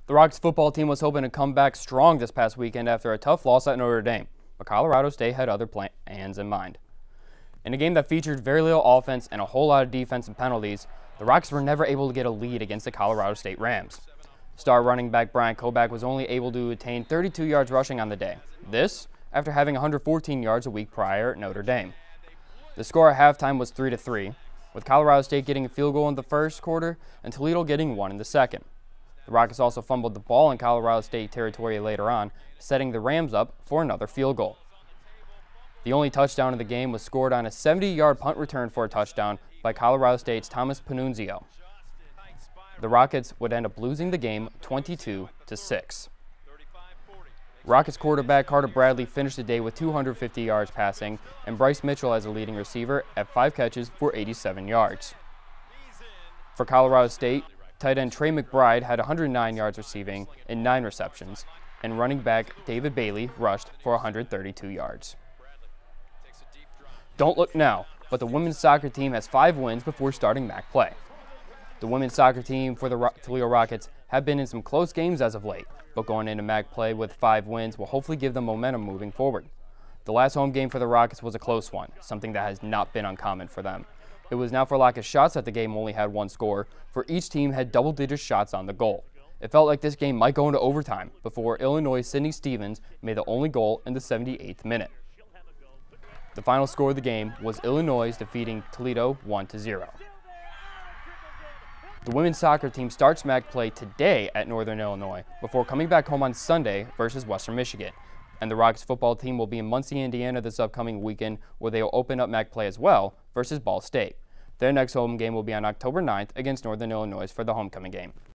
The Rockets football team was hoping to come back strong this past weekend after a tough loss at Notre Dame, but Colorado State had other plans in mind. In a game that featured very little offense and a whole lot of defense and penalties, the Rockets were never able to get a lead against the Colorado State Rams. Star running back Brian Koback was only able to attain 32 yards rushing on the day. This after having 114 yards a week prior at Notre Dame. The score at halftime was 3-3, with Colorado State getting a field goal in the first quarter and Toledo getting one in the second. The Rockets also fumbled the ball in Colorado State territory later on, setting the Rams up for another field goal. The only touchdown of the game was scored on a 70-yard punt return for a touchdown by Colorado State's Thomas Panunzio. The Rockets would end up losing the game 22-6. Rockets quarterback Carter Bradley finished the day with 250 yards passing, and Bryce Mitchell as a leading receiver at 5 catches for 87 yards. For Colorado State, tight end Trey McBride had 109 yards receiving and 9 receptions, and running back David Bailey rushed for 132 yards. Don't look now, but the women's soccer team has 5 wins before starting MAC play. The women's soccer team for the Toledo Rockets have been in some close games as of late, but going into MAC play with 5 wins will hopefully give them momentum moving forward. The last home game for the Rockets was a close one, something that has not been uncommon for them. It was not for lack of shots that the game only had 1 score, for each team had double-digit shots on the goal. It felt like this game might go into overtime before Illinois' Sydney Stevens made the only goal in the 78th minute. The final score of the game was Illinois defeating Toledo 1-0. The women's soccer team starts MAC play today at Northern Illinois before coming back home on Sunday versus Western Michigan. And the Rockets football team will be in Muncie, Indiana this upcoming weekend, where they will open up MAC play as well versus Ball State. Their next home game will be on October 9th against Northern Illinois for the homecoming game.